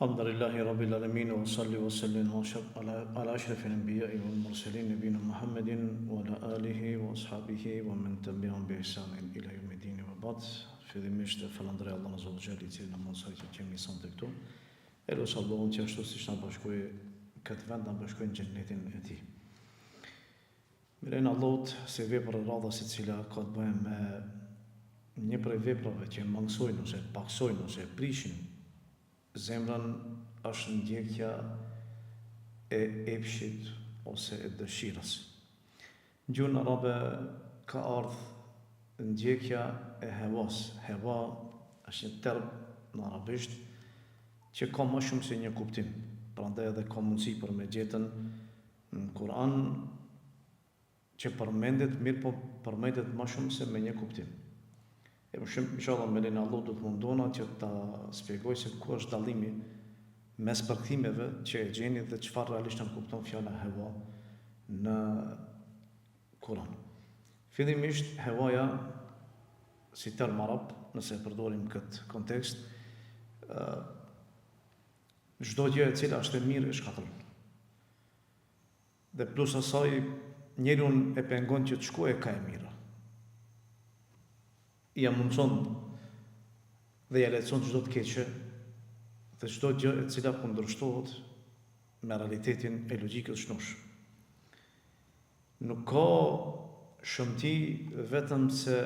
Alhamdulillahi Rabbil Alamin wa salli wa sallim ala ashrafil anbiya'i wal mursalin nabiyina Muhammedin wa ala alihi wa ashabihi wa man tabi'ahum bi ihsanin ila yawmiddin wa ba'd. Fillimisht falënderoj Allahun Azza wa Jalla i cili na mësoi që kemi sonte këtu. Elos Allahun që ashtu siç na bashkoi këtë vend na bashkoi në xhenetin e tij. Mirën Allahut se vepra radha se cila ka të bëjë me një prej veprave që mangësojnë ose paksojnë ose prishin zemrën është ndjekja e epshit ose e dëshirës. Në gjuhën arabe ka ardhur ndjekja e hewas. Hewa është një term në arabisht që ka më shumë se një kuptim. Prandaj edhe ka mundësi për me gjetën në Kur'an që përmendet, mirë po përmendet më shumë se me një kuptim. E më shumë, inshallah, me lenin Allah do të mundona që ta shpjegoj se ku është dallimi mes përkthimeve që e gjeni dhe çfarë realisht në kupton fjala hewa në Kur'an. Fillimisht, hewaja, si term arab, nëse e përdorim këtë kontekst, çdo gjë e cila është e mirë e shkatërron. Dhe plus asaj, njeriu e pengon që të shkojë ka e mirë. Ja mundson dhe ja lehtëson çdo të keqe dhe çdo gjë e cila kundërshtohet me realitetin e logjikës shnosh. Nuk ka shëmti vetëm se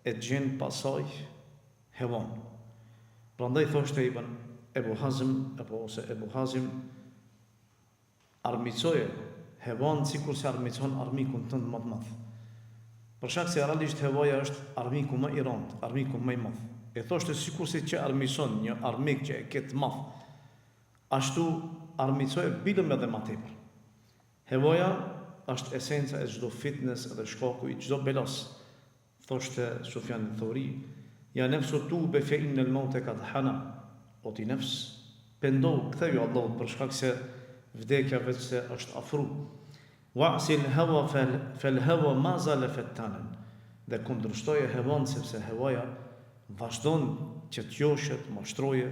e gjen pasaj hevan. Prandaj thoshte Ibn Ebu Hazim armicoje hevan sikur se armicon armikun tënd më të madh. Për shkak se realisht hevaja është armiku më i rëndë, armiku më i madh. E thoshte sikur se që armison një armik që e ket madh, ashtu armicoje bilëm edhe më tepër. Hevaja është esenca e çdo fitnes dhe shkaku i çdo belas. Thoshte Sufjan al-Thauri, ja nafsu tuba fa innal mauta qad hana. O ti nefs, pendohu, ktheju Allahut për shkak se vdekja vetë se është afru. Wa'sil hawa fal hawa ma zala fattanan. Dhe kundërshtoje hevan sepse hevaja vazhdon që të joshet, mashtroje,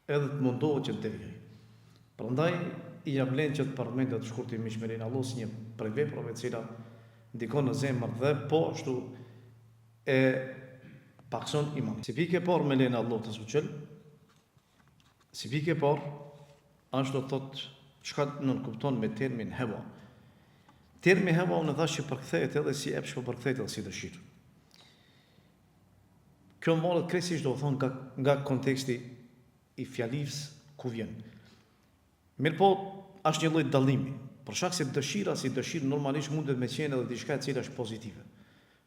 edhe të mundohet që të devijë. Prandaj i jablen që të përmendet shkurtimisht me lenin Allah si një prej veprave të cila ndikon në zemër dhe po ashtu e pakson iman. Si pikë e parë me lenin Allah të suçel, si pikë e parë ashtu thotë çka nënkupton me termin hewa. Termi hewa unë thash që përkthehet edhe si epsh, po përkthehet edhe si dëshirë. Kjo marrët krejtësisht do të thonë nga konteksti i fjalisë ku vjen. Mirëpo është një lloj dallimi, për shkak se dëshira si dëshirë normalisht mundet me qenë edhe diçka e cila është pozitive.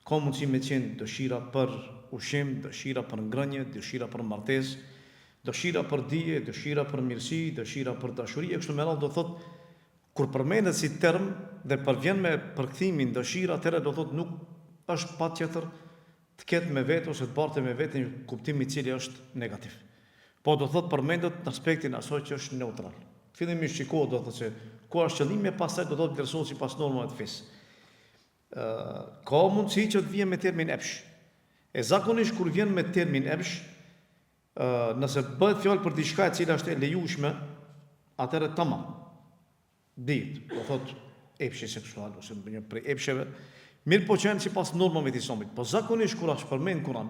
Ka mundësi me qenë dëshira për ushqim, dëshira për ngrënie, dëshira për martesë, dëshira për dije, dëshira për mirësi, dëshira për dashuri, e kështu me radhë do thotë kur përmendet si term dhe përvjen me përkthimin dëshira, atëherë do thotë nuk është patjetër të ketë me vetë ose të barte me vetë një kuptim i cili është negativ. Po do thotë përmendet në aspektin asaj që është neutral. Fillimisht shikohet do thotë se ku është qëllimi e pastaj do thotë vlerësohet sipas normave të fesë. Ka mundësi që të vijë me termin epsh. E zakonisht kur vjen me termin epsh, nëse bëhet fjalë për diçka e cila është e lejueshme, atëherë tamam. Dihet, do thotë epshi seksual ose një prej epsheve, mirë po qenë sipas normave të Islamit. Po zakonisht kur është përmend Kur'an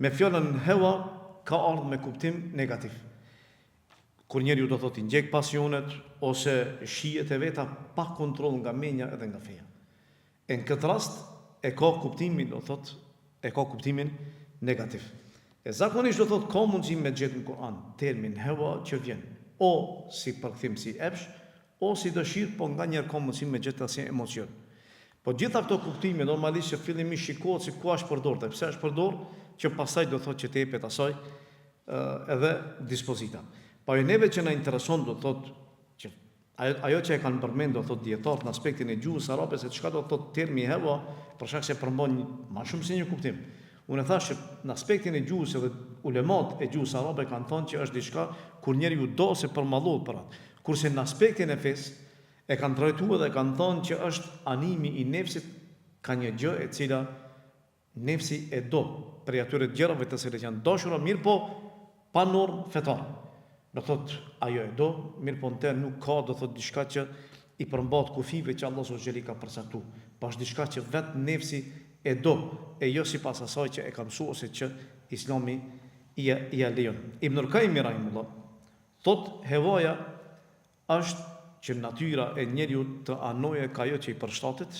me fjalën hewa ka ardhur me kuptim negativ. Kur njeriu do thotë ndjek pasionet ose shijet e veta pa kontroll nga menja edhe nga feja. Në këtë rast e ka kuptimin negativ. E zakonisht do thotë ka mundësi me gjetë në Kur'an termin hewa që vjen o si përkthim si epsh, o si dëshirë, po nga njerë ka mundësi me gjetë si emocion. Po gjitha këto kuptime normalisht që fillimisht shikohet si ku është përdorur, dhe pse është përdorur, që pastaj do thotë që të jepet asaj edhe dispozita. Po neve që na intereson do thotë që ajo që e kanë përmendur do thotë dietarët në aspektin e gjuhës arabe se çka do thotë termi hewa, për shkak se përmban më shumë se një kuptim. Unë thash që në aspektin e gjuhës edhe ulemat e gjuhës arabe kanë thënë që është diçka kur njeriu do se përmallohet për atë. Kurse në aspektin e fesë e kanë trajtuar dhe kanë thënë që është animi i nefsit ka një gjë e cila nefsi e do, për atyre gjërave të cilat janë dashura mirë po pa normë fetare. do thot ajo e do, mirë po në nuk ka do thot diçka që i përmbat kufive që Allah subhanahu ka përcaktuar, pas diçka që vetë nefsi e do, e jo sipas asaj që e ka mësuar ose që Islami i lejon. Ibn al-Qayyim rahimullah thot hevaja është që natyra e njeriu të anoje ka ajo që i përshtatet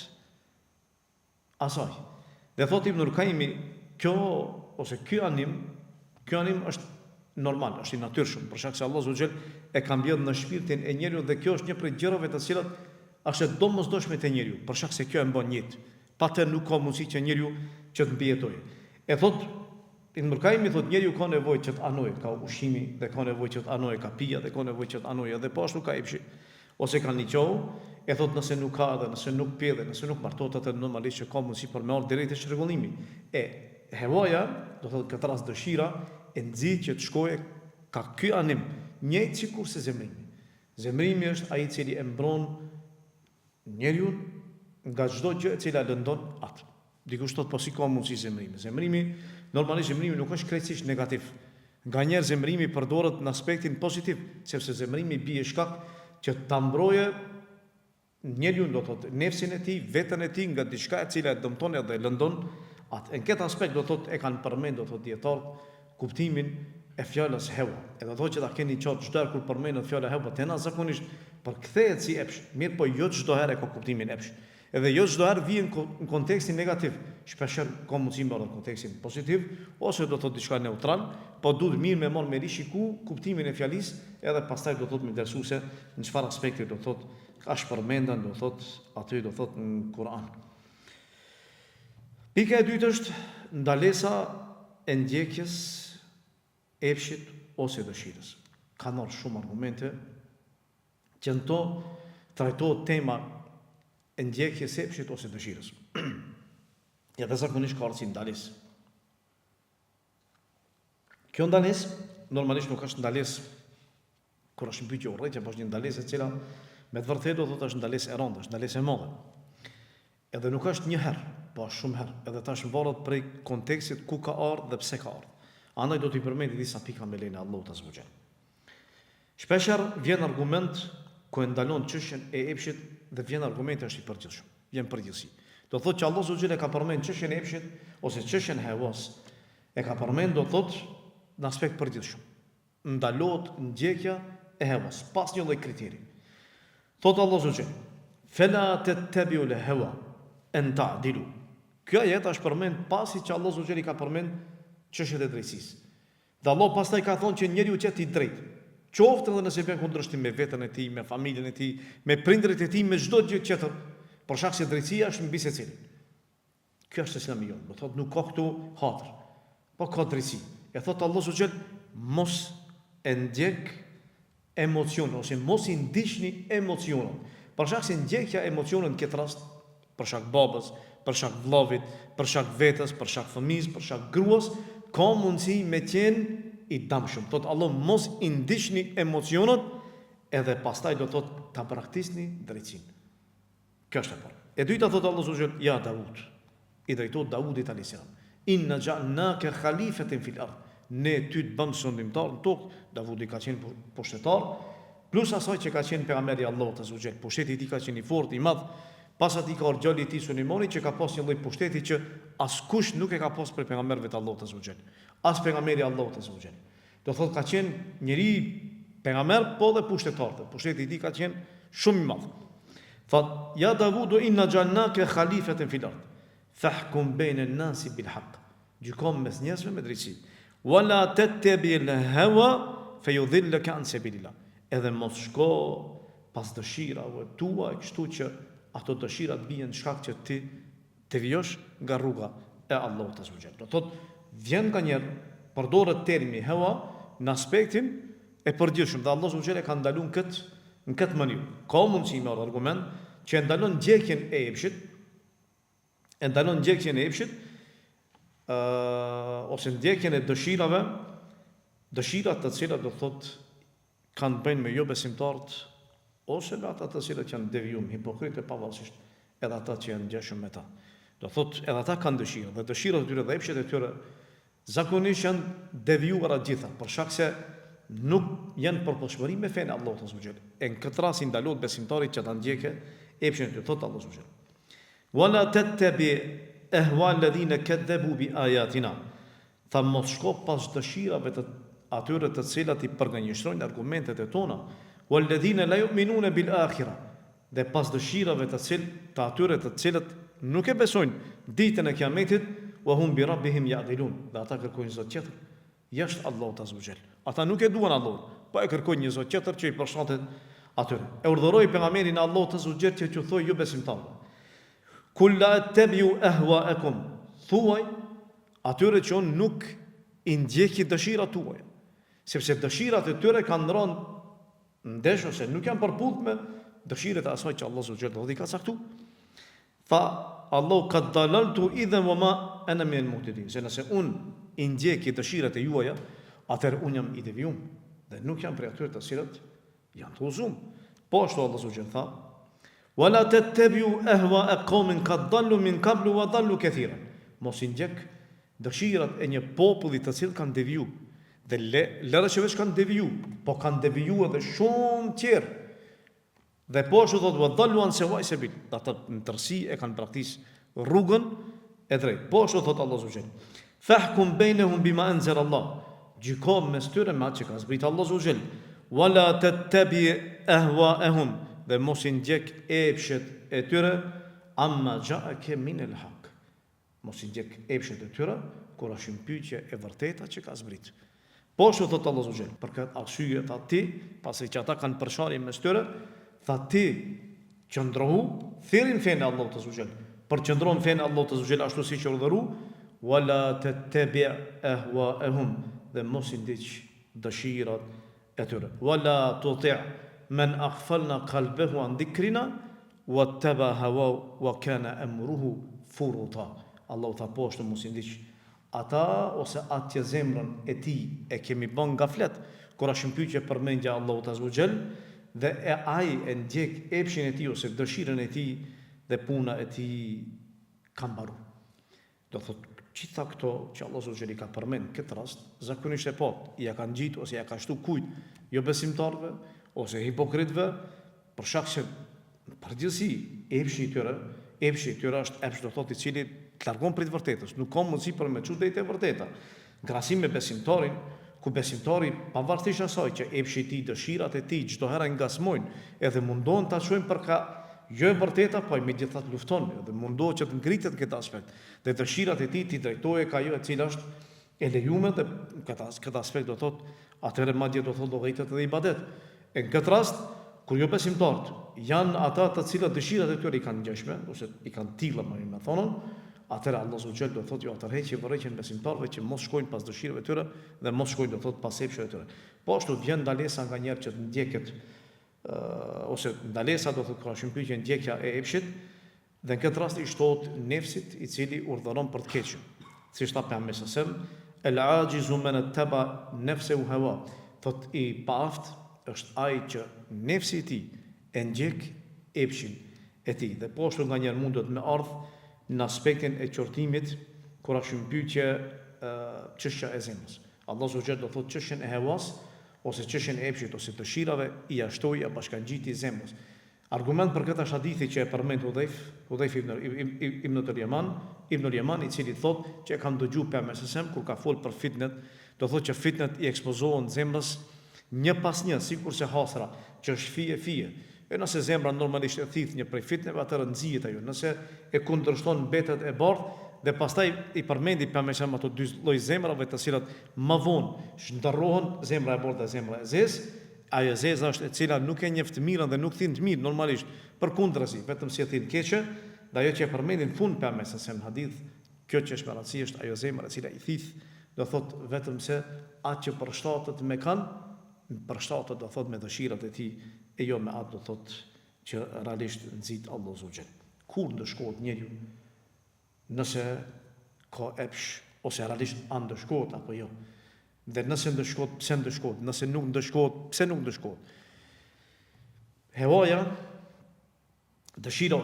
asaj. Dhe thot Ibn al-Qayyim ky anim është normal, është i natyrshëm, për shkak se Allah subhanahu e ka mbjellë në shpirtin e njeriu dhe kjo është një prej gjërave të cilat është e domosdoshme te njeriu, për shkak se kjo e mban jetë. Patë nuk ka mundësi që njeriu që të mbijetojë. E thot Ibn al-Qayyim thot njeriu ka nevojë që të anojë, ka ushqimi dhe ka nevojë që të anojë, ka pija dhe ka nevojë që të anojë, edhe po ashtu ka epshi ose ka niqohu, e thot nëse nuk ka dhe nëse nuk pi dhe nëse nuk martohet atë normalisht që ka mundësi për me ardhur deri te shregullimi. E hevaja, do thot këtë rast dëshira e nxit që të shkojë ka ky anim, njëjtë sikur se zemrimi. Zemrimi është ai i cili e mbron njeriu nga çdo gjë e cila lëndon atë. Dikush thot po si ka mundësi zemrimi? Normalisht zemrimi nuk është krejtësisht negativ. Nganjëherë zemrimi përdoret në aspektin pozitiv, sepse zemrimi bie shkak që ta mbrojë njeriu, do thotë nefsin e tij, veten e tij nga diçka e cila e dëmton edhe e lëndon atë. Në këtë aspekt do thotë e kanë përmend do thotë dietar kuptimin e fjalës hewa. Edhe thotë që ta keni qartë çdo herë kur përmendet fjala hewa, tena zakonisht përkthehet si epsh, mirë po jo çdo herë ka kuptimin epsh. Edhe jo çdo herë vjen në kontekstin negativ, shpeshherë ka mundësi më në kontekstin pozitiv ose do thotë diçka neutral, po duhet mirë me marr me rishiku kuptimin e fjalisë, edhe pastaj do thotë më interesuese në çfarë aspekti do thotë ka shpërmendan do thotë aty do thotë në Kur'an. Pika e dytë është ndalesa e ndjekjes epshit ose dëshirës. Ka marrë shumë argumente që në to trajtohet tema e ndjekjes së epshit ose dëshirës. Ja dhe zakonisht ka si ndalesë. Kjo ndalesë normalisht nuk është ndalesë kur është mbytyje urrëtie, por është një ndalesë e cila me të vërtetë do thotë është ndalesë e rëndë, është ndalesë e madhe. Edhe nuk është një herë, po shumë herë, edhe tash varet prej kontekstit ku ka ardhur dhe pse ka ardhur. Andaj do t'i përmend disa pika me lejen e Allahut azza wa jall. Shpeshherë vjen argument ku e ndalon çështjen e epshit dhe vjen argumenti është i përgjithshëm. Vjen përgjithësi. Do thotë që Allah subhanahu wa taala ka përmend çështjen e epshit ose çështjen e hevas. E ka përmend do thotë në aspekt përgjithshëm. Ndalohet ndjekja e hevas pas një lloj kriteri. Thotë Allah subhanahu wa taala: "Fala tattabi'u al-hawa an ta'dilu." Kjo ajet është përmend pasi që Allah subhanahu wa taala ka përmend çështjet e drejtësisë. Dhe Allah pastaj ka thonë që njeriu që i drejtë, qoftë edhe nëse bën kundërshtim me veten e tij, me familjen e tij, me prindërit e tij, me çdo gjë tjetër, por shkak se drejtësia është mbi secilin. Kjo është Islami jon, do thotë nuk ka këtu hatër, po ka drejtësi. E thotë Allah subhanahu wa taala, mos e ndjek emocion ose mos i ndiqni emocionin. Për shkak se ndjekja emocionin në këtë rast, për shkak babës, për shkak vllavit, për shkak vetes, për shkak fëmijës, për shkak gruas, ka mundësi me qenë i dëmshëm. Thotë Allah mos i ndiqni emocionet, edhe pastaj do thotë ta praktikoni drejtsinë. Kjo është e parë. E dyta thotë Allah subhanahu wa taala, ja Davud, i drejtohet Davudit alayhis salam. Inna ja'alnaka khalifatan fil ard. Ne ty të bëm shëndimtar në tokë. Davudi ka qenë pushtetar, plus asaj që ka qenë pejgamberi Allahut azza wa jall. Pushteti i tij ka qenë i fortë, i madh. Pas atij ka ardhur djali i tij Sulejmani që ka pas një lloj pushteti që askush nuk e ka pas për pejgamberëve të Allahut azza wa jall. As pejgamberi Allahut azza wa jall. Do thotë ka qenë njëri pejgamber, po dhe pushtetar. Pushteti i tij ka qenë shumë i madh. Thot, ja Davudu inna ja'alnaka khalifatan fil ard. Fahkum bayna an-nasi bil haqq. Gjykon mes njerëzve me drejtësi. Wala tattabi'il hawa fayudhillaka an sabilillah. Edhe mos shko pas dëshirave tua, kështu që ato dëshirat bien shkak që ti të vijosh nga rruga e Allahut azza wa jall. Do thotë vjen nganjëherë përdoret termi hawa në aspektin e përgjithshëm dhe Allahu subhanahu wa taala ka ndaluar në këtë mënyrë. Ka mundësi me argument që ndalon ndjekjen e epshit, ose ndjekjen e dëshirave, dëshirat të cilat do thotë kanë bënë me jo besimtarët ose me ata të cilët janë devijum, hipokritë pavarësisht edhe ata që janë ngjeshëm me ta. Do thotë edhe ata kanë dëshirë dhe dëshirat e tyre dhe epshet e tyre zakonisht janë devijuara të gjitha, për shkak se nuk janë përputhshmëri me fenë Allahut azza wa jall. Në këtë rast i ndalohet besimtarit që ta ndjekë epshin e tyre, thot Allahu azza wa jall. Wala tattabi ahwa alladhina kadzabu bi ayatina. Tha mos shko pas dëshirave të atyre të cilat i përgënjështrojnë argumentet e tona, walladhina la yu'minuna bil akhirah, dhe pas dëshirave të atyre të cilat nuk e besojnë ditën e kiametit, wa hum bi rabbihim ya'dilun, dhe ata kërkojnë zot tjetër jashtë Allahut azza wa jall. Ata nuk e duan Allahun, po e kërkojnë një zot tjetër që i përshtatet atyre. E urdhëroi pejgamberin e Allahut azza wa jall që t'ju thojë ju besimtarë, kul la tabi'u ahwa'akum, thuaj atyre që nuk i ndjeki dëshirat tuaja, sepse dëshirat e tyre kanë rënë ndesh ose nuk janë përputhur me dëshirat e asaj që Allahu subhanahu wa taala ka caktuar. Tha Allahu qad dalaltu idhan wa ma ana min al-muhtadin. Se nëse un i ndjeki dëshirat e juaja, atëherë un jam i devijum dhe nuk jam prej atyre të cilët janë të udhëzuar. Po ashtu Allahu subhanahu wa taala tha wala tattabi'u ahwa'a qaumin qad dallu min qablu wa dallu kathiran. Mos i ndjek dëshirat e një populli të cilët kanë deviju. Dhe lëre që veç kanë deviju, po kanë deviju edhe shumë tjerë. Dhe po ashtu thotë wadallu an sawa'i sabil, ata në tërësi e kanë praktikë rrugën e drejtë. Po ashtu thotë Allahu subhanahu wa taala, fahkum bainahum bima anzala Allah, gjyko mes tyre me atë që ka zbritur Allahu subhanahu wa taala, wala tattabi ahwa'ahum, dhe mos i ndjek epshet e tyre, amma ja'aka min al-haq, mos i ndjek epshet e tyre kur është një pyetje e vërteta që ka zbritur. Po ashtu thotë Allahu subhanahu wa taala, për këtë arsye tha ti, pasi që ata kanë përsharje mes tyre, tha ti qëndrohu, thirin fenë Allahut azza wa jall, për qëndron fenë Allahut azza wa jall ashtu siç urdhëru, wala tattabi' ahwa'ahum, dhe mos i ndiq dëshirat e tyre. Wala tuti' man aghfalna qalbahu an dhikrina wattaba hawa wa kana amruhu furuta. Allahu tha po ashtu mos i ndiq ata ose atje zemrën e tij e kemi bën gaflet kur është pyetje për mendja Allahut azza wa jall, dhe ai e ndjek epshin e tij ose dëshirën e tij dhe puna e tij ka mbaruar. Do thotë gjitha këto që Allahu subhanahu wa taala ka përmend këtë rast, zakonisht e po, ja kanë gjitur ose ja ka shtu kujt, jo besimtarëve ose hipokritëve, për shkak se përgjithësi epshi i tyre është epsh do thotë i cili të largon prej të vërtetës, nuk ka mundësi për me çudit e vërteta. Krahasim me besimtarin, ku besimtari pavarësisht asaj që epshi i tij, dëshirat e tij çdo herë ngasmojnë, edhe mundohen ta çojnë për ka jo e vërteta, po megjithatë lufton, edhe mundohet që të ngritet këtë aspekt. Dhe dëshirat e tij ti drejtoje ka ajo e cila është e lejuar dhe këtë aspekt do thotë, atëherë madje do thotë do rritet edhe ibadet. Në këtë rast, kur jo besimtarët janë ata të cilët dëshirat e tyre i kanë ngjashme ose i kanë tilla më thonë, atëherë Allahu subhanahu wa taala do thotë jo atëherë vërejtjen besimtarëve që mos shkojnë pas dëshirave të tyre dhe mos shkojnë do thotë pas epshave të tyre. Po ashtu vjen ndalesa nga njerëz që të ndjeket ose ndalesa do thotë ka shëmpyetje ndjekja e epshit, dhe në këtë rast i shtohet nefsit i cili urdhëron për të keqen. Siç tha pejgamberi sallallahu alajhi wasallam, el-ajizu man ittaba nafsahu hawa, thotë i paaft është ai që nefsi i tij e ndjek epshin e tij. Dhe po ashtu nganjëherë mundet me ardh në aspektin e qortimit kur është një pyetje çështja e zemrës. Allahu subhanahu do thotë çështjen e hewas ose çështjen e epshit ose dëshirave i ashtoi apo bashkangjiti zemrës. Argument për këtë është hadithi që e përmend Hudhaif ibn al-Yaman, i cili thotë që e kam dëgjuar pejgamberin kur ka fol për fitnet, do thotë që fitnet i ekspozohen zemrës një pas një, sikur se hasra, që është fije. E nëse zemra normalisht e thith një prej fitneve, atëherë nxihet ajo. Nëse e kundërshton mbetet e bardhë, dhe pastaj i përmendi pejgamberi ato dy lloj zemrave të cilat më vonë shndërrohen, zemra e bardhë dhe zemra e zezë. Ajo zeza është e cila nuk e njeh të mirën dhe nuk thith të mirë normalisht, përkundrazi, vetëm si e thith keqe, dhe ajo që e përmendi në fund pejgamberi në hadith, kjo që është me radhësi është ajo zemra e cila i thith, do thotë vetëm se atë që përshtatet me kanë, përshtatet do thotë me dëshirat e tij, e jo me atë do thotë që realisht nxit Allahu subhanahu. Kur ndëshkohet njeriu, nëse ka epsh ose realisht ndëshkohet apo jo. Dhe nëse ndëshkohet, pse ndëshkohet, nëse nuk ndëshkohet, pse nuk ndëshkohet. Hevaja, dëshira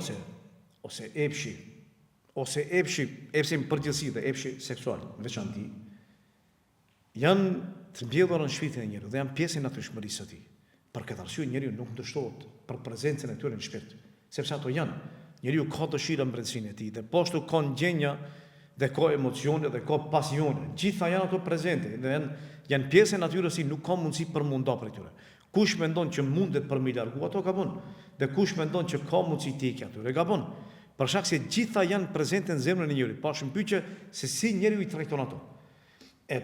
ose epshi në përgjithësi dhe epshi seksual, veçanti, janë të mbjedhura në shpirtin e njeriut dhe janë pjesë e natyrshmërisë së tij. Për këtë arsye njeriu nuk ndështohet për prezencën e tyre në shpirt, sepse ato janë. Njeriu ka dëshira në brendësinë e tij dhe poshtu ka ndjenja dhe ka emocione dhe ka pasione. Gjitha janë ato prezente dhe janë pjesë e natyrës së tij, nuk ka mundësi për munda për tyre. Kush mendon që mundet për mi largu ato gabon, dhe kush mendon që ka mundësi të ikë atyre gabon. Për shkak se gjitha janë prezente në zemrën e njeriut. Pashëm pyetje se si njeriu i trajton ato. E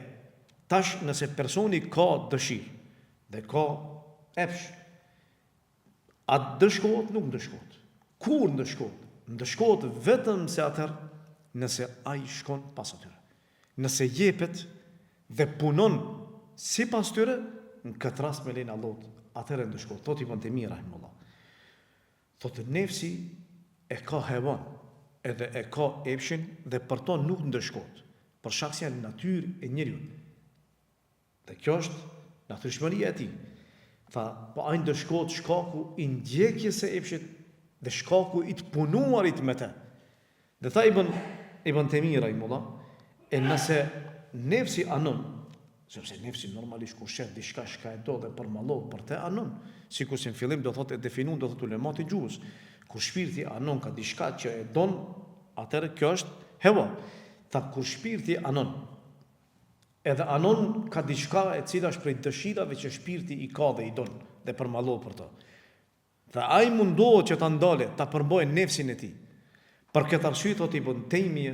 tash nëse personi ka dëshirë dhe ka epsh, a dëshkohet, nuk ndëshkohet. Kur ndëshkohet? Ndëshkohet vetëm se atëherë nëse ai shkon pas atyre. Nëse jepet dhe punon sipas tyre, në këtë rast me lenin Allahut, atëherë ndëshkohet. Thotë Ibn Taymi rahimullah. Thotë nefsi e ka hevan, edhe e ka epshin dhe për to nuk ndëshkohet. Për shkak se janë natyrë e njeriut. Dhe kjo është natyrshmëria e tij. Tha, po ai ndëshkohet shkaku i ndjekjes së epshit dhe shkaku i të punuarit me të. Dhe tha Ibn Taymi rahimullah, e nëse nefsi anon, sepse nefsi normalisht kur shet diçka shka e do dhe përmallohet për të anon, sikur se në fillim do thotë e definuar do thotë ulemat i gjuhës, kur shpirti anon ka diçka që e don, atëherë kjo është hewa. Tha kur shpirti anon, edhe anon ka diçka e cila është prej dëshirave që shpirti i ka dhe i don dhe përmallohet për to. Dhe ai mundohet që ta ndale, ta përmbajë nefsin e tij. Për këtë arsye thotë Ibn Taymi,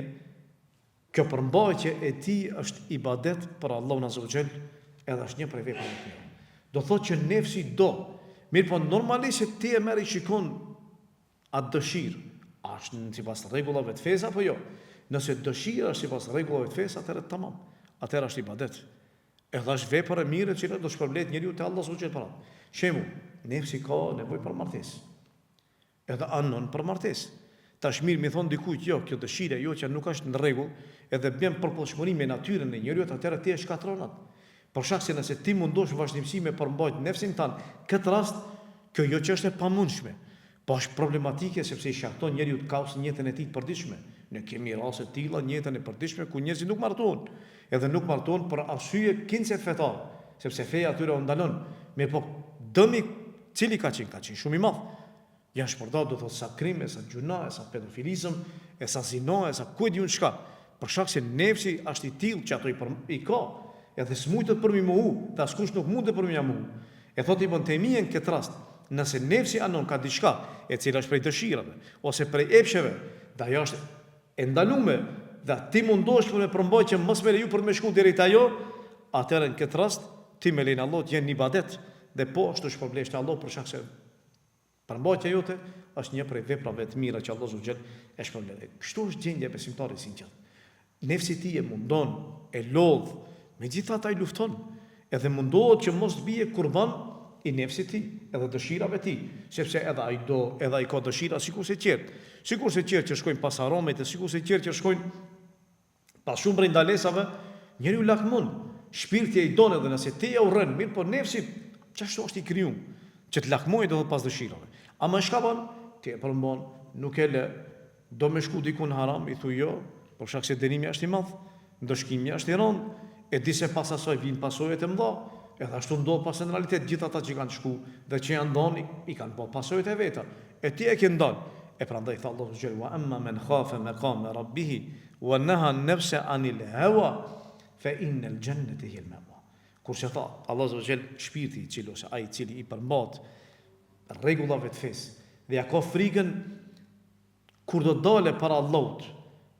kjo përmbajtje e tij është ibadet për Allahun Azza wa Jall, edhe është një prej veprave të tij. Do thotë që nefsi do, mirë po normalisht ti e merr i shikon atë dëshirë, a është sipas rregullave të fesë apo jo? Nëse dëshira është sipas rregullave të fesë, atëherë tamam. Atëherë është ibadet. Edhe është vepër e mirë që do shpërblet njeriu te Allahu subhanahu wa taala. Shembull, nefsi ka nevojë për martesë. Edhe anon për martesë. Tash mirë mi thon dikujt, jo, kjo dëshira jo që nuk është në rregull, edhe bën përputhshmëri me natyrën e njeriu, atëherë ti e shkatron atë. Për shkak se nëse ti mundosh vazhdimsi me përmbajt nefsin tan, këtë rast kjo jo që është e pamundshme, po është problematike sepse i shkakton njeriu të kaos në jetën e tij të përditshme. Ne kemi raste të tilla në jetën e përditshme ku njerëzit nuk martohen, edhe nuk martohen për arsye kince fetare, sepse feja atyre u ndalon. Mirë po dëmi cili ka qenë shumë i madh. Ja shpërndar do thotë sa krim, sa gjuna, sa pedofilizëm, sa zino, sa ku e diun çka. Për shkak se nefsi është i tillë që ato i ka, edhe s'mujtet për mi mohu, dhe askush nuk mundet për mi mohu. E thotë Ibn Taymi në këtë rast, nëse nefsi anon ka diçka e cila është prej dëshirave ose prej epsheve, dhe ajo është e ndaluar, dhe ti mundosh për me përmbajtje që mos me leju për me shku deri te ajo, atëherë në këtë rast ti me lenin Allahut je në ibadet dhe po ashtu shpërblesh te Allahu për shkak se përmbajtja jote është një prej veprave të mira që Allahu xhel e shpërblet. Kështu është gjendja e besimtarit sinqert. Nefsi i tij e mundon, e lodh, megjithatë ai lufton, edhe mundohet që mos të bie kurban i nefsit të tij, edhe dëshirave të tij, sepse edhe ai do, edhe ai ka dëshira sikurse qert. Sikurse qert që shkojnë pas aromet, sikurse qert që shkojnë pas shumë prej ndalesave, njeriu lakmon, shpirti e don edhe nëse ti e urren, mirë, po nefsi çashtu është i krijuar, që të lakmojë do pas dëshirave. A më shkapan, ti e përmbon, nuk e le, do me shku diku në haram, i thuj jo, për shkak se dënimi është i madh, ndëshkimi është i rënd, e di se pas asaj vijnë pasojat e mëdha, edhe ashtu ndodh pas në realitet gjithë ata që kanë shku dhe që janë dhënë i kanë bërë pasojat e veta. E ti e ke ndan. E prandaj tha Allahu xhel wa amma man khafa maqama rabbih wa naha an-nafsa 'anil hawa fa innal jannata hiya al-ma'wa. Kurse tha Allahu xhel shpirti i cili ose ai i cili i përmbat rregullave të fesë dhe ja ka frikën kur do dale para Allahut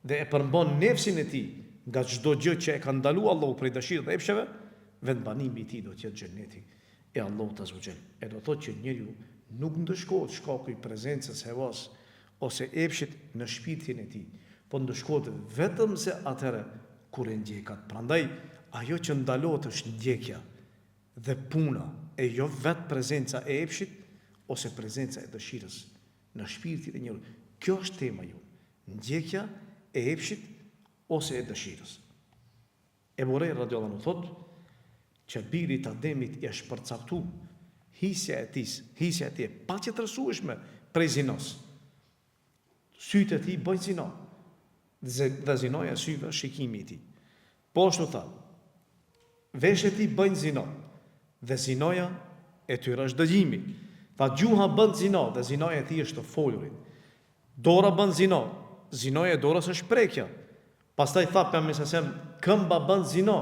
dhe e përmban nefsin e tij nga çdo gjë që e ka ndaluar Allahu prej dëshirave dhe epsheve, vendbanimi i tij do të jetë xheneti e Allahut azza wa jall. E do thotë që njeriu nuk ndëshkohet shkaku i prezencës hevas ose epshit në shpirtin e tij, po ndëshkohet vetëm se atëherë kur e ndjekat. Prandaj ajo që ndalohet është ndjekja dhe puna, e jo vetë prezenca e epshit ose prezenca e dëshirës në shpirtin e njeriu. Kjo është tema jonë, ndjekja e epshit ose e dëshirës. Ebu Hurajra radhiyallahu anhu thotë që birit Ademit i është përcaktuar hisja e tij pa që të rësueshme prej zinos. Sytë e tij bëjnë zina, dhe zinoja syve shikimi i tij. Po ashtu tha, veshët e tij bëjnë zina, dhe zinaja e tyre është dëgjimi. Tha gjuha bën zina dhe zinaja e tij është të folurit. Dora bën zina, zinaja e dorës është prekja. Pastaj tha pejgamberi sa këmba bën zina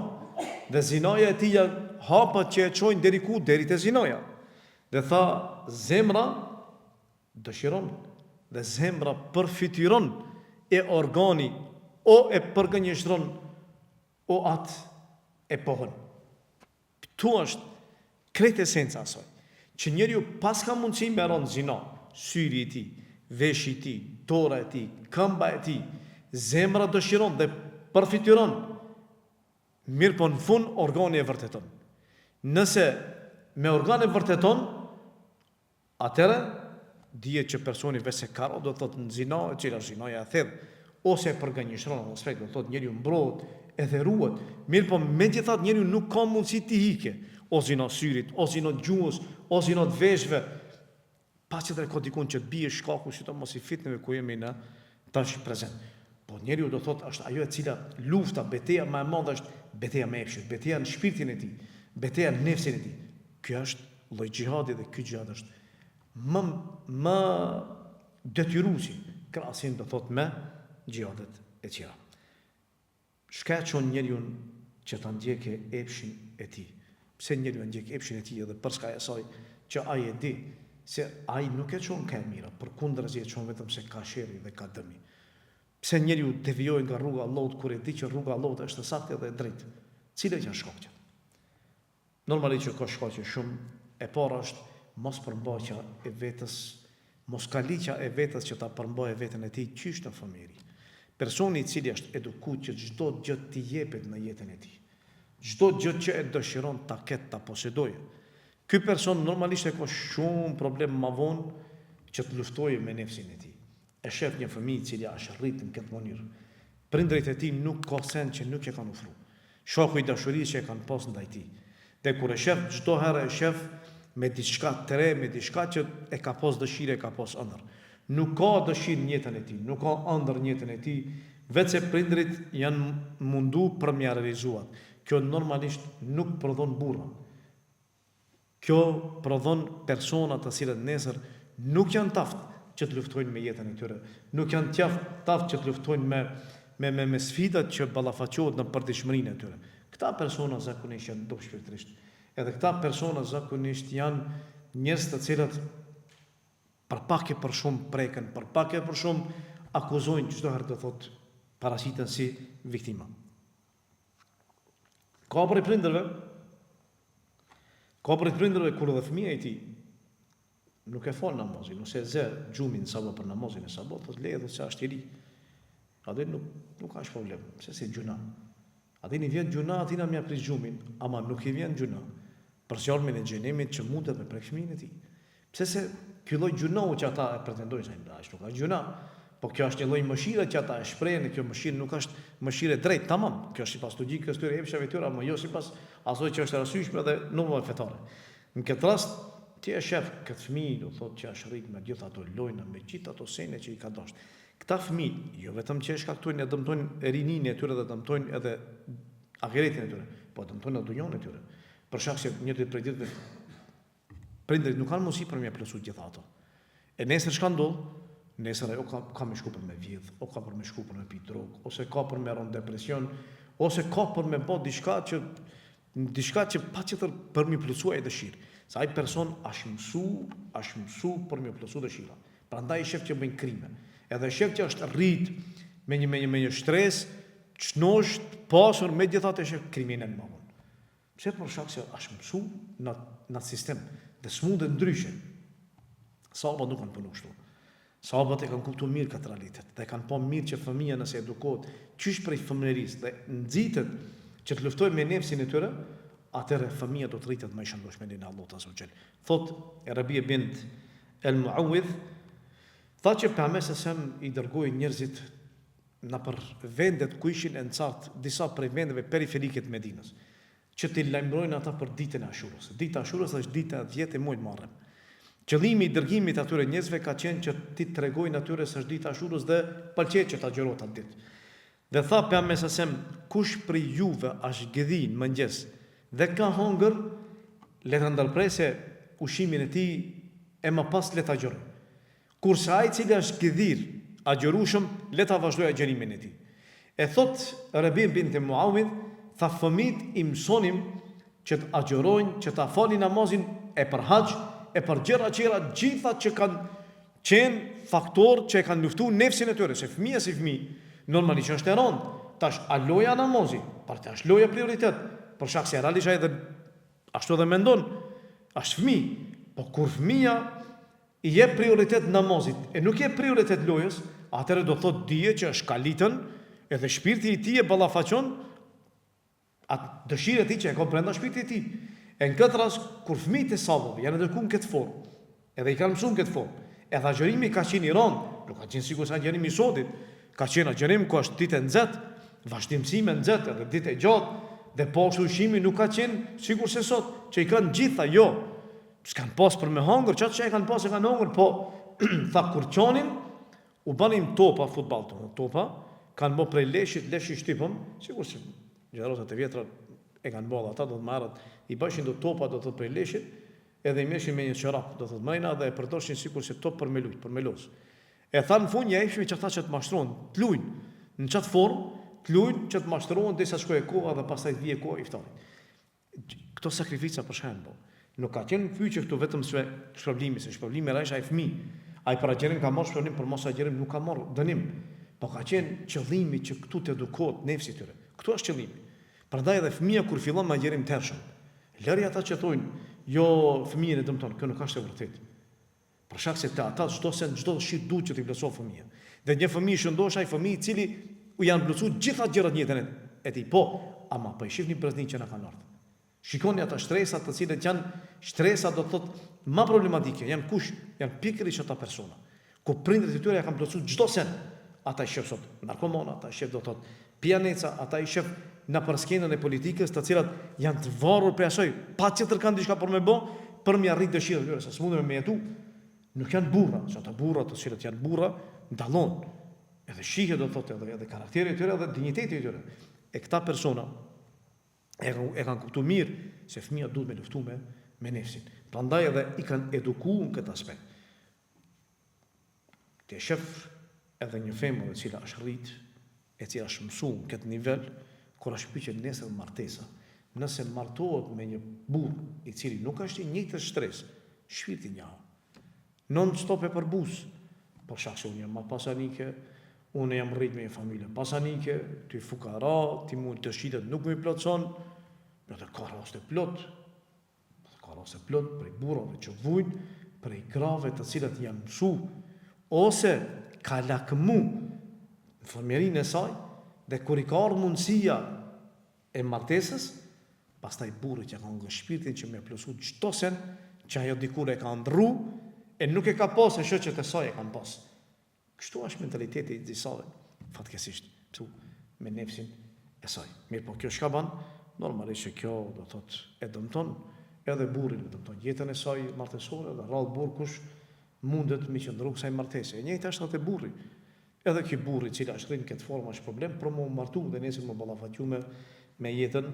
dhe zinaja e tij hapat që e çojnë deri ku, deri te zinaja. Dhe tha zemra dëshiron dhe zemra përfitiron e organi o e përgënjeshtron o atë e pohën. Këtu është krejt esenca asaj, që njeriu pas ka mundësi me rënë zina, syri i tij, veshi i tij, dora e tij, këmba e tij, zemra dëshiron dhe përfitiron, mirë po në fund organi e vërteton. Nëse me organ e vërteton, atëherë dihet që personi vetë se ka, do të thotë në zina, e cila zinaja e thellë, ose e përgënjeshtron në aspekt, do të thotë njeriu mbrohet edhe ruhet, mirë po megjithatë njeriu nuk ka mundësi të hiqe, o zina syrit, o zina gjuhës, o zina të veshëve, pa që të ka dikun që të bie shkaku, sidomos i fitneve ku jemi në tash prezent. Po njeriu do thotë është ajo e cila lufta, betejë më e madhe është betejë me epshin, betejë në shpirtin e tij, betejë në nefsin e tij. Ky është lloj xhihadi dhe ky xhihad është më detyruesi krahasim do thotë me xhihadet e tjera. Shka çon njeriu që ta ndjekë epshin e tij. Pse njeriu ndjek epshin e tij edhe për shkak asaj që ai e di se ai nuk e çon ka mira, përkundrazi e çon vetëm se ka sherrri dhe ka dëmi. Pse njeriu devijoi nga rruga e Allahut kur e di që rruga e Allahut është e saktë dhe e drejtë? Cilat janë shkaqet? Normalisht që ka shkaqe shumë. E para është mos përmbajtja e vetës, mos kaliqja e vetës që ta përmbajë veten e tij qysh në familje. Personi i cili është edukuar që çdo gjë t'i jepet në jetën e tij, çdo gjë që e dëshiron ta ketë, ta posedojë. Ky person normalisht e ka shumë problem më vonë që të luftojë me nefsin e tij. E shef një fëmijë i cili është rritur në këtë mënyrë. Prindërit e tij nuk ka sen që nuk e kanë ofruar. Shoku i dashurisë që e kanë pas ndaj tij. Dhe kur e shef çdo herë e shef me diçka të re, me diçka që e ka pas dëshirë, e ka pas ëndër. Nuk ka dëshirë në jetën e tij, nuk ka ëndër në jetën e tij, vetë se prindrit janë mundu për m'ia realizuar. Kjo normalisht nuk prodhon burra. Kjo prodhon persona të cilët nesër nuk janë taft që të luftojnë me jetën e tyre, nuk janë taft që të luftojnë me sfidat që ballafaqohet në përditshmërinë e tyre. Këta persona zakonisht janë dobë shpirtërisht. Edhe këta persona zakonisht janë njerëz të cilët për pak e për shumë preken, për pak e për shumë akuzojnë çdo herë të thotë paraqiten si viktima. Ka për prindërve kur dhe fëmia i tij nuk e fal namazin, ose zë xhumin sabah për namazin e sabah, thotë leje se është i ri. Atë nuk ka problem, pse si gjuna. Atë i vjen gjuna, aty na mja pris xhumin, ama nuk i vjen gjuna për sjarmin e xhenemit që mundet me prek fëmin e tij. Pse se ky lloj gjunohu që ata e pretendojnë se ai nuk ka gjuna, po kjo është një lloj mëshire që ata e shprehin, kjo mëshirë nuk është mëshirë drejt, tamam. Kjo është sipas logjikës tyre epshave tyre, ama jo sipas asoj që është rastësishme dhe normave fetare. Në këtë rast ti e shef këtë fëmijë, do thotë që është rrit me gjithë ato lojna, me gjithë ato sene që i ka dashur. Këta fëmijë jo vetëm që shkaktojnë e dëmtojnë rininë e tyre dhe dëmtojnë edhe ahiretin e tyre, po dëmtojnë edhe dunjon e tyre. Për shkak se një ditë prej ditëve prindërit nuk kanë mundësi për me plotësuar gjithë ato. E nesër çka ndodh? Nesër ajo ka me shku për me vjedh, o ka për me shku për me pi drogë, ose ka për me rënë depresion, ose ka për me bë diçka që patjetër për me plotësuar dëshirë. Sa ai person është mësu për me plotësuar dëshira. Prandaj shef që bëjnë krime. Edhe shef që është rrit me një stres, çnosh, pasur megjithatë shef kriminal më vonë. Pse për shkak se është mësu në sistem dhe smundet ndryshe. Sahabët nuk kanë punu kështu. Sahabët e kanë kuptuar mirë këtë realitet dhe kanë pa mirë që fëmia nëse edukohet qysh prej fëmijërisë dhe nxitet që të luftojë me nefsin e tyre, atëherë fëmia do të rritet më i shëndosh me lenin Allahu Azza wa Jall. Thot Rabi bint al-Muawidh, tha që pejgamberi sa i dërgoi njerëzit në për vendet ku ishin ençart, disa prej vendeve periferike të Medinës, që t'i lajmërojnë ata për ditën e Ashurës. Dita e Ashurës është dita 10 e muajit Muharram. Qëllimi i dërgimit atyre njerëzve ka qenë që ti tregojnë atyre se është dita e Ashurës dhe pëlqej që ta agjërohet atë ditë. Dhe tha pejgamberi sa kush prej juve është gëdhin mëngjes dhe ka hongër, le të ndërprese ushimin e tij e më pas le ta agjeroj. Kurse ai i cili është gdhir, agjerueshëm, le ta vazhdoj agjerimin e tij. E thot Rabi' bint Muawid, tha fëmijët i mësonim që të agjerojnë, që ta falin namazin e për haxh, e për gjëra tjera, gjitha që kanë qenë faktor që e kanë luftuar nefsin e tyre, se fëmia si fëmijë, normalisht është e rëndë. Tash a loja namazi, për të është loja prioritet, për shkak se realisht ai edhe ashtu edhe mendon, është fëmijë, po kur fëmia i jep prioritet namazit e nuk jep prioritet lojës, atëherë do thotë dije që është kalitën, edhe shpirti i tij e ballafaqon atë dëshirë e tij që e ka brenda shpirtit e tij. E në këtë rast, kur fëmijët e sabër janë edukuar në këtë formë, edhe i kanë mësuar në këtë formë, edhe agjerimi ka qenë i rëndë, nuk ka qenë sikur sa agjerimi i sotit, ka qenë agjerim ku është ditë e nxehtë, vazhdimsi me nxehtë, edhe ditë e gjatë, dhe poshtë ushqimi nuk ka qenë sikur se sot, që i kanë gjitha, jo. S'kan pas për me hongër, çfarë që e kanë pas e kanë hongër, po tha kur qonin, u banim topa futball topa, kanë bë prej leshit, leshi shtypëm, sikur se gjeneratët e vjetra e kanë bërë ata, do të marrët, i bëshin do topa, do të prej leshit, edhe i meshin me një çorap, do të marrina dhe e përdoshin sikur se top për me lut, për me los. E tha në fund ja ishmi që ata që të mashtrohen, të luajnë në çat formë, të luajnë që të mashtrohen derisa shkojë koha dhe pastaj vije koha iftarit. Këto sakrifica për shembull, nuk ka qenë fyçë këtu vetëm se shpërblimi, se shpërblimi rresh ai fëmijë. Ai për agjerim ka marrë shpërblim, për mos agjerim nuk ka marrë dënim. Po ka qenë qëllimi që këtu të edukohet nefsi tyre. Këtu është qëllimi. Prandaj edhe fëmia kur fillon me agjerim tërshëm, lëri ata që thonë, jo fëmijën e dëmton, kjo nuk është e vërtetë. Për shkak se ata çdo shit duhet që t'i plotësoj fëmijë. Dhe një fëmijë shëndosh ai fëmijë i cili u janë plotësuar gjitha gjërat në jetën e tij. Po, ama po i shihni breznin që na kanë ardhur. Shikoni ata shtresat të cilët janë shtresa do të thotë më problematike, janë kush, janë pikërisht ata persona. Ku prindërit e tyre ja kanë plotësuar çdo sen. Ata i shef sot narkomana, ata i shef do të thotë pianeca, ata i shef në përskenën e politikës, të cilat janë të varur për asaj, patjetër kanë diçka për me bë, për me arrit dëshirën e tyre, se s'mundem me jetu. Nuk janë burra, që ata burra të cilët janë burra, ndallon. Edhe shihet do të thotë edhe karakteri i tyre edhe dinjiteti i tyre. E këta persona e kanë kuptuar mirë se fëmia duhet me luftu me nefsin. Prandaj edhe i kanë edukuar në këtë aspekt. Ti shef edhe një femër e cila është rrit, e cila është mësuar në këtë nivel, kur është pyetje nesër martesa. Nëse martohet me një burr i cili nuk është i njëjtë shtresë, shpirti njëa. Non stop e përbus, për shkak se unë jam pasanike, unë jam rrit me një familje pasanike, ti fukara, ti mund të shitet nuk më plotson, edhe ka raste plot. Ka raste plot për burrave që vujnë, për grave të cilat janë mësu, ose ka lakmu në familjen e saj, dhe kur i ka ardhur mundësia e martesës, pastaj burri që ka nga shpirtin që më plotsu çdo sen që ajo dikur e ka ndrru, e nuk e ka pas e shoqet e saj e kanë pas. Kështu është mentaliteti i disave, fatkesisht, me nefsin e saj. Mirë, po kjo çka bën? Normalisht që kjo do thotë e dëmton edhe burrin, e dëmton jetën e saj martesore, dhe rrallë burr kush mundet me qëndru kësaj martese. E njëjta është edhe burri. Edhe ky burri i cili është rrinë këtë formë është problem, për më martu dhe nesër më ballafaqju me jetën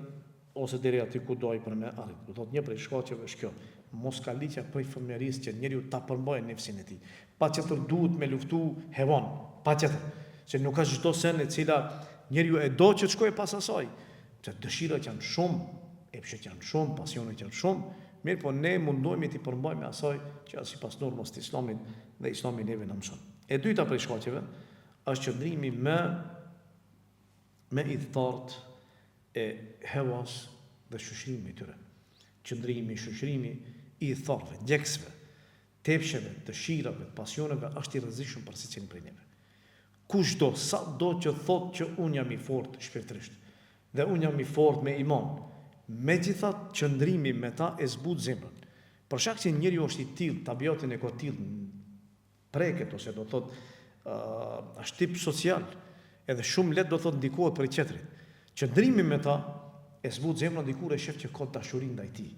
ose deri aty ku do ai për me arrit. Do thotë një prej shkaqeve është kjo. Mos ka liqja prej fëmijërisë që njeriu ta përmbajë nefsin e tij. Patjetër duhet me luftu hevan, patjetër, se nuk ka çdo sen e cila njeriu e do që të shkojë pas asaj. Se dëshirat janë shumë, epshet janë shumë, pasionet janë shumë, mirë po ne mundohemi të përmbajmë asaj që sipas normës të Islamit dhe Islami neve na mëson. E dyta prej shkaqeve është qëndrimi me idhtart e hewas dhe shoqërimi i tyre. Qëndrimi, shoqërimi i idhtarve, djegsve, tepsheve, dëshirave, pasioneve është i rrezikshëm për secilin prej neve. Kushdo sa do që thotë që unë jam i fortë shpirtërisht dhe unë jam i fortë me iman, megjithatë qëndrimi me ta e zbut zemrën. Për shkak se njeriu është i tillë, tabiatin e ka tillë preket ose do thotë është tip social, edhe shumë lehtë do thotë ndikohet për tjetrin. Qëndrimi me ta e zbut zemrën dikur e shef që ka dashuri ndaj tij,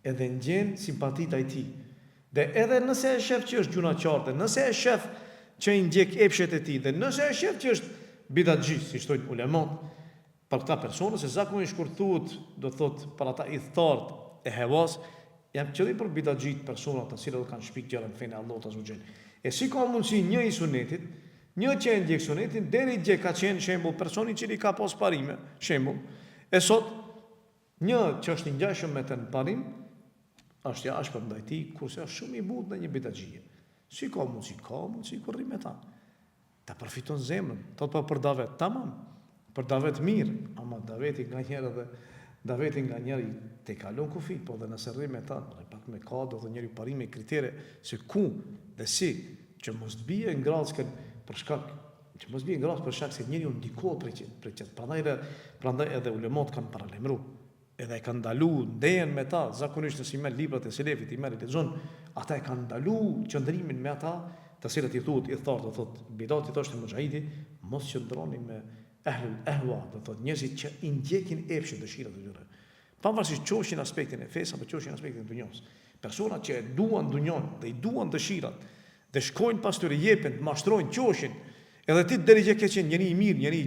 edhe ndjen simpati ndaj tij. Dhe edhe nëse e shef që është gjuna qartë, nëse e shef që i ndjek epshet e tij, dhe nëse e shef që është bidatxhi, siç thonë ulemat, për këta persona, se zakonisht kur thuhet, do thot për ata i thart e hevas, jam qëllim për bidaxhit persona të cilët kanë shpik gjëra në fenë Allahut azza wa xal. E si ka mundsi një i sunetit, një që e ndjek sunetin, deri dje ka qenë shembull personi i cili ka pas parime, shembull, e sot një që është i ngjashëm me të në parim, është jashtë për ndaj tij, kurse është shumë i butë në një bidaxhie. Si ka mundsi kur rri me ta. Ta përfiton zemrën, thot për davet, tamam, për davet mirë, ama daveti nga njëri te kalon kufi, po dhe nëse rri me ta, pak me ka do të njëri parime kritere se ku dhe si që mos të bie ngrasken për shkak se njeriu ndikohet për çet. Prandaj edhe ulemat kanë paralajmëruar, edhe e kanë ndalu ndejen me ta, zakonisht nëse i merr librat e selefit, i merr i lexon, ata e kanë ndalu qëndrimin me ata, të cilët i thuhet i thartë, do thot bidati thoshte mujahidi, mos qëndroni me ehlul ehwa, do thot njerëzit që i ndjekin epshin dëshirat e tyre. Pavarësisht qofshin aspektin e fesë apo qofshin aspektin e dunjos. Persona që e duan dunjon dhe i duan dëshirat, dhe shkojnë pas tyre jepen, mashtrojnë, qoshin, edhe ti deri që ke qenë njëri i mirë, njëri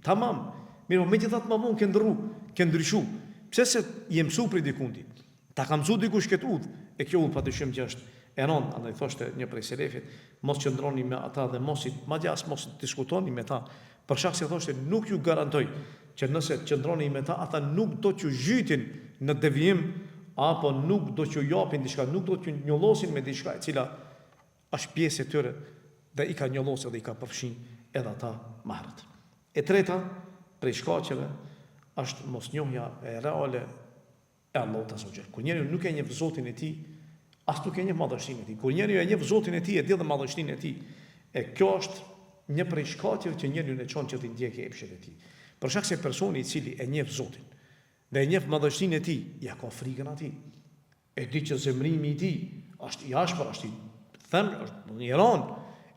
tamam, mirë, megjithatë më vonë ke ndrru, ke ndryshu. Pse se je mësu prej dikundi? Ta ka mësu dikush këtë udhë, e kjo udhë padyshim që është e rëndë, andaj thoshte një prej selefit, mos qëndroni me ata dhe mos diskutoni me ta, për shkak se thoshte nuk ju garantoj që nëse qëndroni me ta, ata nuk do t'ju zhytin në devijim, apo nuk do t'ju japin diçka, nuk do t'ju njollosin me diçka e cila është pjesë e tyre dhe i ka njollosur dhe i ka përfshin edhe ata marrët. E treta, prej shkaqeve, është mosnjohja e reale e Allahut azza wa xal. Kur njeriu nuk e njeh Zotin e tij, as nuk e njeh madhështinë e tij. Kur njeriu e njeh Zotin e tij, e di dhe madhështinë e tij. E kjo është një prej shkaqeve që njeriu e çon që të ndjekë epshet e tij. Për shkak se personi i cili e njeh Zotin dhe e njeh madhështinë e tij, ja ka frikën atij. E di që zemrimi i tij është i ashpër, është i thënë, është i rënd,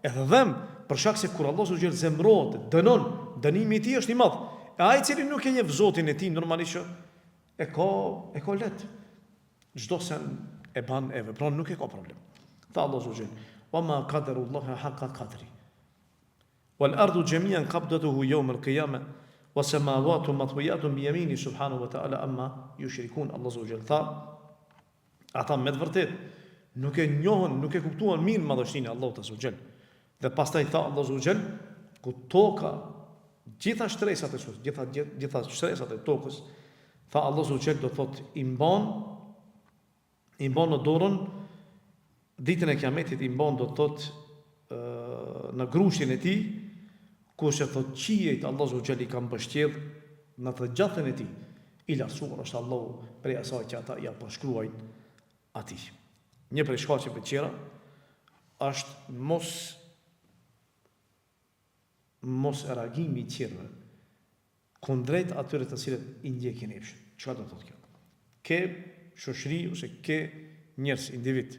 edhe dhem, për shkak se kur Allahu subhanahu zemrohet, dënon, dënimi i tij është i madh. E ai i cili nuk e njeh Zotin e tij normalisht e ka let. Çdo sen e ban e vepron nuk e ka problem. Tha Allahu subhanahu wa ma qadarullaha haqqa qadri. Wal ardu jami'an qabdatuhu yawm al-qiyamah was samawati matwiyatun bi yamini subhanahu wa ta'ala amma yushrikun. Allahu subhanahu tha, ata me të vërtet nuk e njohën, nuk e kuptuan mirë madhështinë e Allahut azza wa jall. Dhe pastaj tha Allahu azza wa jall, ku toka, gjitha shtresat e tokës, tha Allahu azza wa jall do thot i mban në dorën ditën e Kiametit, i mban do thot në grushtin e tij, kush e thot qiejt Allahu azza wa jall i ka mbështjell në të gjatën e tij. I lartësuar është Allahu prej asaj që ata ja përshkruajnë atij. Një prej shkaqeve të tjera është mos reagimi i tjerëve kundrejt atyre të cilët i ndjekin epshin. Çfarë do thotë kjo? Ke shoqëri ose ke njerëz, individ,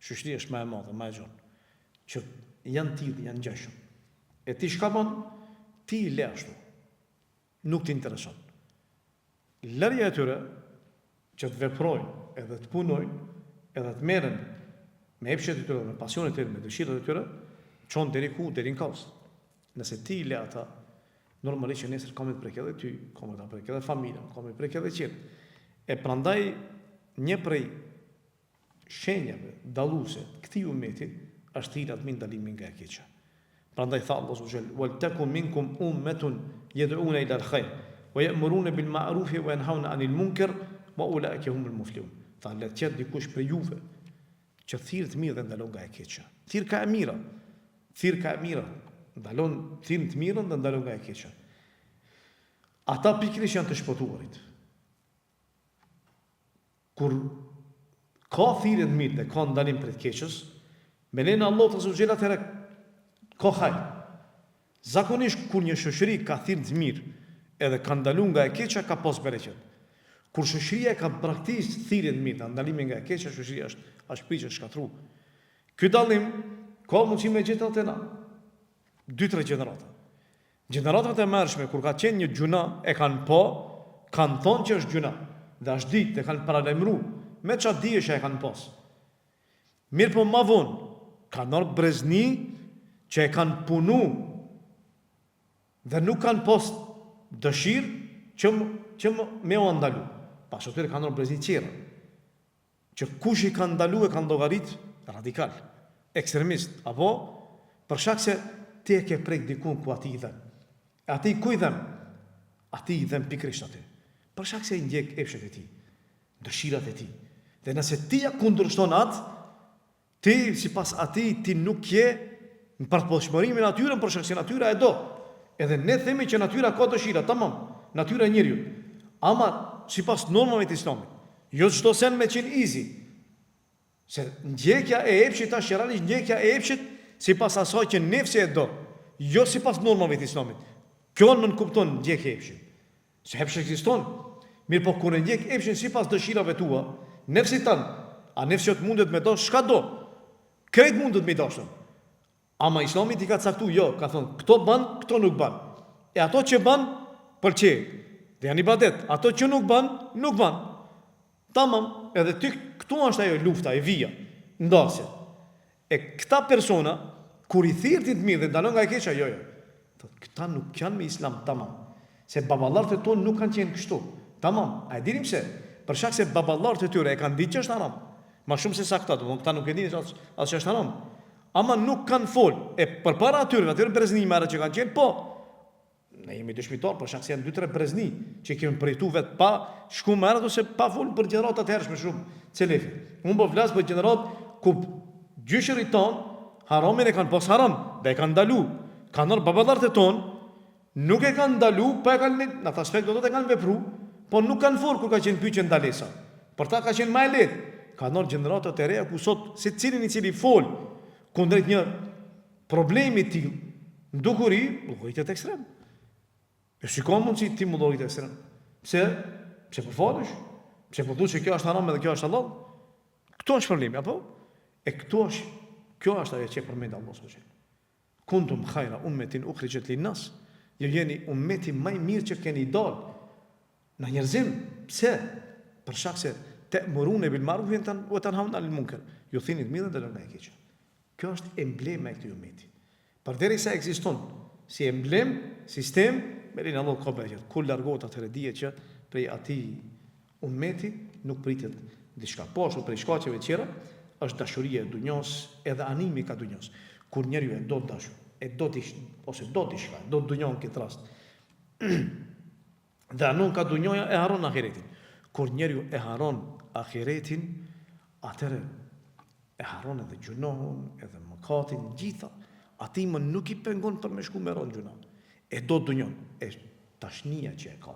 shoqëria është më e madhe, më e gjon, që janë tillë, janë ngjashëm. E ti çka bën? Ti i le ashtu. Nuk të intereson. Lërja e tyre që të veprojnë, edhe të punojnë, edhe të merren me epshet e tyre, me pasionet e tyre, me dëshirat e tyre, çon deri ku, deri në kaos. Nëse ti le ata, normalisht që nesër ka me të prek edhe ty, ka me të prek edhe familja, ka me të prek edhe qenë. E prandaj një prej shenjave dalluese këtij ummeti është hirat me ndalimin nga e keqja. Prandaj tha Allahu subhanahu wa ta'ala: "Wal takum minkum ummatun yad'una ila al-khayr wa ya'muruna bil ma'ruf wa yanhauna 'anil munkar wa ulaika humul muflihun." Tha le të jetë dikush për juve që thirr të mirë dhe ndalon nga e keqja. Thirr ka e mira, ndalon thirr të mirën dhe ndalon nga e keqja. Ata pikërisht janë të shpëtuarit. Kur ka thirrje të mirë dhe ka ndalim prej keqës, me lenin Allahu azza wa jalla atëherë ka hajër. Zakonisht kur një shoqëri ka thirrje të mirë edhe ka ndaluar nga e keqja, ka pas bereqet. Kur shoqëria ka praktikisht thirrjen e mirë, ndalimin nga e keqja, shoqëria është pritur shkatruar. Ky dallim ka mundësi me gjetë atë 2-3 gjenerata. Gjeneratat e mërshme, kur ka qenë një gjuna, e kanë thonë që është gjuna, dhe është ditë, e kanë paralajmëruar, me çfarë dijesh e kanë pas. Mirë po ma vonë, kanë ardhur brezni që e kanë punu dhe nuk kanë pas dëshirë që me o ndalu. Pas atyre ka ndonjë brezni qera. Që kush i ka ndalu e ka llogarit radikal, ekstremist, apo për shkak se ti e ke prek dikun ku ati i dhem. Ati ku i dhem? Ati i dhem pikrisht aty. Për shkak se i ndjek epshet e ti, dëshirat e ti. Dhe nëse ti ja kundërshton atë, ti sipas atij ti nuk je në partnershmëri me natyrën, për shkak se natyra e do. Edhe ne themi që natyra ka dëshira, tamam, natyra e njeriu. Ama sipas normave të Islamit, jo çdo sen me qenë easy. Se ndjekja e epshit është realisht ndjekja e epshit sipas asaj që nefsi e do, jo sipas normave të Islamit. Kjo nuk kupton ndjekje e epshit. Se epshi ekziston, mirë po kur e ndjek epshin sipas dëshirave tua, nefsi tan, a nefsi jot mundet me dosh çka do. Krejt mundet me dashur. Ama Islami ti ka caktuar, jo, ka thonë, këto ban, këto nuk ban. E ato që ban, pëlqej. Dhe janë ibadet. Ato që nuk ban, nuk ban. Tamam, edhe ty këtu është ajo lufta, e vija, ndasje. E këta persona, kur i thirrti të mirë dhe ndalon nga e keqja, jo. Thotë, këta nuk janë me Islam, tamam. Se baballarët e tonë nuk kanë qenë kështu. Tamam, a e dinim se? Për shkak se baballarët e tyre e kanë ditë që është haram. Ma shumë se sa këta, këta nuk e dinë as që është haram. Ama nuk kanë fol. E përpara atyre brezni merë që kanë qenë, po. Ne jemi dëshmitar, për shkak se janë 2-3 brezni që kemi përjetu vetë pa shku merë ose pa fol për gjenerat të hershme shumë celefi. Unë po flas për gjenerat ku gjyshërit tonë haramin e kanë pas haram dhe e kanë ndalu. Kanë nërë baballarët e tonë nuk e kanë ndalu, pa e kanë në atë aspekt do të kanë vepru, po nuk kanë fol kur ka qenë pyetje ndalesa. Për ta ka qenë më e lehtë. Ka nërë gjenerat e reja ku sot secilin i cili fol kundrejt një problemi të tillë, ndukuri, llogaritet ekstrem. E shikon mundsi ti më llogarit ekstrem. Pse? Pse po falesh? Pse po thuaj se kjo është haram edhe kjo është halal? Kto është problemi, apo? E kjo është ajo që përmend Allahu subhanahu wa taala. Kuntum khayra ummatin ukhrijat lin-nas. Ju jeni ummeti më i mirë që keni dalë në njerëzim. Pse? Për shkak se ta'muruna bil ma'ruf wa tanhauna 'anil munkar. Ju thini të mirën dhe lënë nga e keqja. Kjo është emblema e këtij ummeti. Përderisa ekziston si emblem, sistem, merin Allah ka bëjë. Kur largohet atëherë dihet që prej atij ummeti nuk pritet diçka. Po ashtu prej shkaqeve të tjera është dashuria e dunjos, edhe animi ka dunjos. Kur njeriu e do dashur, e do diçka, do dunjon këtë rast. Dhe anon ka dunjoja e haron ahiretin. Kur njeriu e haron ahiretin, atëherë e haron edhe gjunohun, edhe mëkatin, gjitha. Ati më nuk i pengon për me shku me ronë gjuna. E do dunjon, e tashnia që e ka.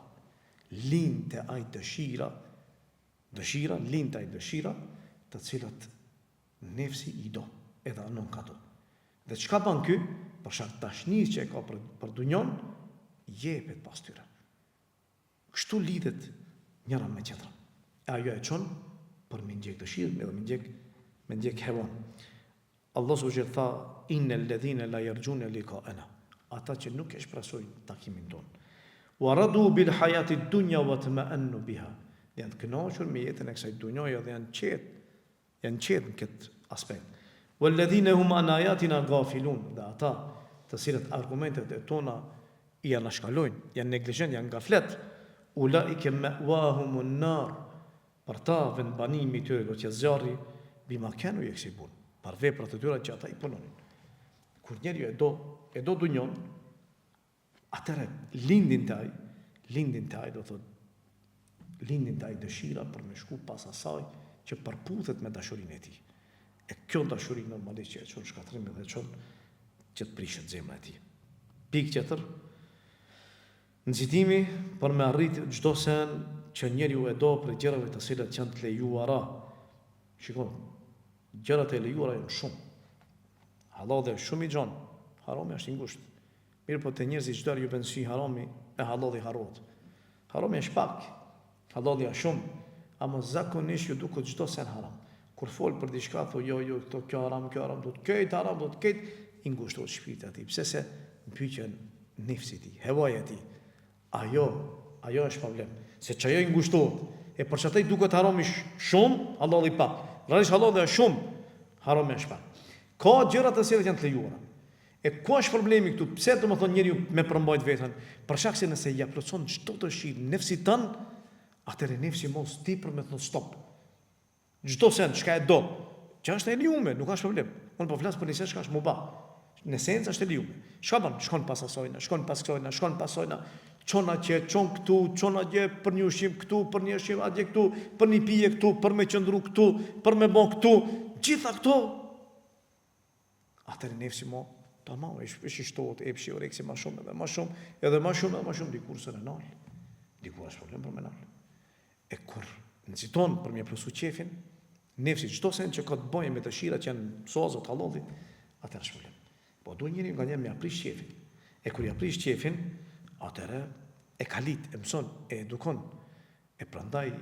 Lind të aj dëshira, lind të aj dëshira, të cilat nefsi i do, edhe anon ka do. Dhe çka ban ky? Për shkak tashnis që e ka për dunjon, jepet pas tyre. Kështu lidhet njëra me tjetrën. E ajo e çon për me ndjek dëshirën, edhe me ndjek hevan. Allah subhanahu tha innal ladhina la yarjuna liqa'ana. Ata që nuk e shpresojnë takimin ton. Wa radu bil hayati dunya wa tama'annu biha. Janë të kënaqur me jetën e kësaj dunjoje dhe janë qetë në këtë aspekt. Wal ladhina hum an ayatina ghafilun. Dhe ata të cilët argumentet e tona i anashkalojnë, janë neglizhent, janë gaflet. Ulaika ma'wahumun nar. Për ta vendbanimi i tyre do të jetë zjarri bima kanu yaksibun. Për veprat e tyre që ata i punonin. Kur njeriu e do dunjon, atëherë lindin të ai do thotë, lindin të ai dëshira për me shku pas asaj që përputhet me dashurinë e tij. E kjo dashuri normalisht që e çon shkatrim dhe çon që të prishet zemra e tij. Pikë tjetër, nxitimi për me arrit çdo sen që njeriu e do për gjërave të cilat janë të lejuara. Shikoj, gjërat e lejuara janë shumë. Halal dhe shumë i gjon, harami është i ngushtë. Mirë po të njerëzit çdo ju bën sy harami, e halali harrohet. Harami është pak, halali është shumë, ama zakonisht ju duket çdo sen haram. Kur fol për diçka thon jo, kjo haram, do të ketë haram, do të ketë i ngushtohet shpirti i tij. Pse se mbyqen nefsi i tij, hevaja e tij. Ajo është problem. Se çajo i ngushtohet, e për çataj duket harami shumë, halali pak. Realisht halali është shumë, harami është pak. Ka gjëra të cilat janë të lejuara. E ku është problemi këtu? Pse do të thonë njeriu me përmbajt veten? Për shkak se nëse ja plotson çdo dëshirë nefsit tën, atëherë nefsi mos tepër me thonë stop. Çdo sen çka e do, që është e lejuar, nuk ka problem. Unë po flas për nisë çka është mubah. Në esencë është e lejuar. Çka bën? Shkon pas asojna, shkon pas kësojna, shkon pas asojna. Çon atje, çon këtu, çon atje për një ushqim këtu, për një ushqim atje këtu, për një pije këtu, për me qëndru këtu, për me bën këtu, gjitha këto. Atëherë nefsi mo tamam, është shtohet epshi oreksi më shumë edhe më shumë dikur se në nal. Dikur është problem për menal. E kur nxiton për me plusu qefin, nefsi çdo sen që ka të bëjë me dëshirat që janë sozot hallallit, atëherë është problem. Po duhet njëri nga një me aprish qefin. E kur i aprish qefin, atëherë e kalit, e mëson, e edukon. E prandaj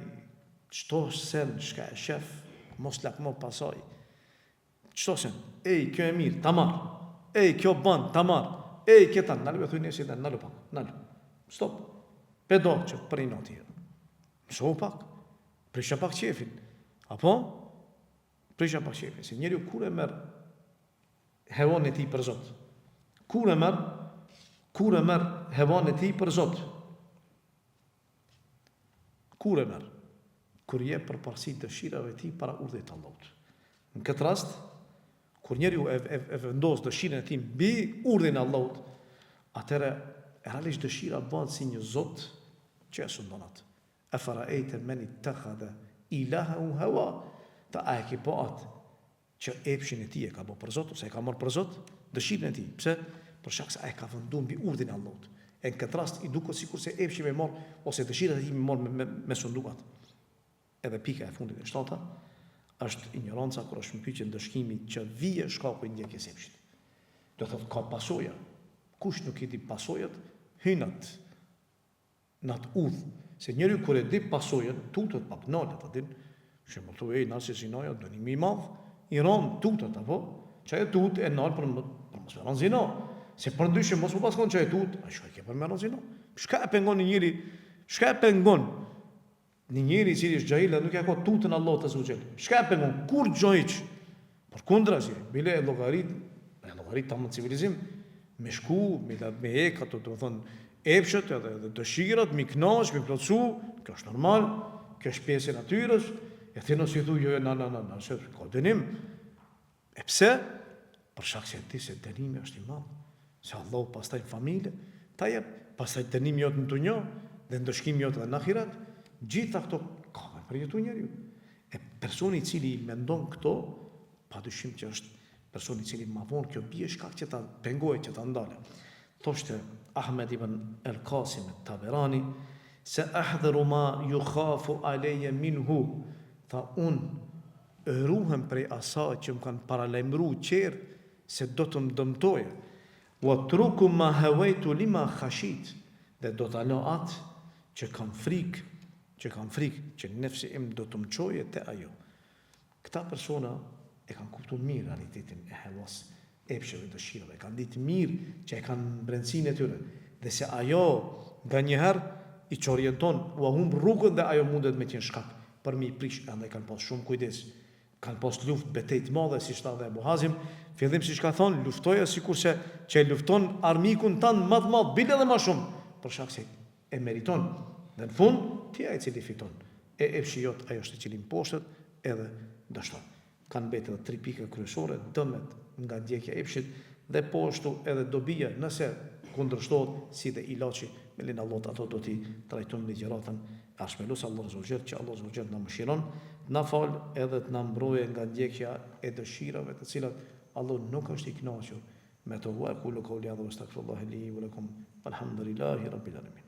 çdo sen çka e shef, mos lakmo pasoj. Çdo sen, ej, kjo e mirë, ta marr. Ej, kjo bën, ta marr. Ej, këta, nalu e thuj nefsi, nalu pak, nalu. Stop. Pedo që për i noti. Mësohu pak. Prisha pak qefin. Apo? Prisha pak qefin. Se njeriu kur e merr hevan e tij për Zot. Kur e merr hevan e tij për Zot. Kur e merr? Kur je përparësi dëshirave të tij para urdhit të Allahut. Në këtë rast, kur njeriu e vendos dëshirën e tij mbi urdhin e Allahut, atëherë realisht dëshira bëhet si një Zot që e sundon atë. Afara'ayta man ittakhadha ilahahu hawa, ta a e ke po atë që epshin e tij e ka bërë për Zot ose e ka marrë për Zot dëshirën e tij. Pse? Për shkak se ai ka venduar mbi urdhin e Allahut. E në këtë rast i duket sikur se epshi më mor ose dëshira e tij më mor me sunduat. Edhe pika e fundit e shtata është ignoranca kur është mbytyje ndëshkimi që vije shkaku i ndjekjes epshit. Do thotë ka pasoja. Kush nuk i di pasojat, hynat nat udh. Se njeriu kur e di pasojën, tutet pa pnalet atin. Shembull thuaj nasi zinoja dënimi i madh, i rom tutet apo çaj tut e nal për mos me rënë zino. Se për ndyshe mos u paskon çaj tut, ai shkoj ke për me rënë zino. Çka e pengon njëri? Çka e pengon? Një njeri i cili është xhail dhe nuk e ka tutën Allahut azza wa jall. Çka e pengon? Kur xhoiç? Përkundrazi, bile e llogarit tamam civilizim me shku, me ek ato, do të thonë epshet edhe dëshirat, mi kënaq, mi plotsu, kjo është normal, kjo është pjesë e natyrës. E thënë si thuaj jo na, se ka dënim. E pse? Për shkak se ti se dënimi është i madh. Se Allahu pastaj familje, ta jep, pastaj dënimi jot në dunjë dhe ndëshkimi jot në ahiret. Gjitha këto ka me përjetu njeriu. E personi i cili mendon këto, padyshim që është personi i cili ma vonë kjo bie shkak që ta pengohet, që ta ndale. Thoshte Ahmed ibn al-Qasim at-Taberani, se ahdharu ma yukhafu alayya minhu, tha unë ruhem prej asaj që më kanë paralajmëruar qerë se do të më dëmtoje. Wa truku ma hawaitu lima khashit, dhe do ta lë atë që kam frikë, që nefsi im do të më çoje te ajo. Këta persona e kanë kuptuar mirë realitetin e hevas, epsheve, dëshirave, e kanë ditë mirë që e kanë brendësinë e tyre, dhe se ajo nga njëherë i çorienton u humb rrugën dhe ajo mundet me qenë shkak për mi prish, andaj kanë pas shumë kujdes. Kanë pas luftë betejë të mëdha siç tha dhe Abu Hazim, fillim siç ka thonë, luftoja sikurse që e lufton armikun tan më të madh, bile edhe më shumë, për shkak se e meriton. Dhe në fund, ti ai i cili fiton. E epshi jot ajo është i cili mposhtet edhe dështon. Kanë mbetur edhe 3 pika kryesore, dëmet nga ndjekja e epshit dhe po ashtu edhe dobia nëse kundërshtohet si dhe ilaçi me lenin Allah ato do t'i trajtojmë ligjëratën e ashmelus Allahu subhanahu që Allahu subhanahu na mëshiron, na fal edhe të na mbrojë nga ndjekja e dëshirave të cilat Allahu nuk është i kënaqur me to. Wa qulu qawli hadha wastaghfirullaha li wa lakum walhamdulillahi rabbil alamin.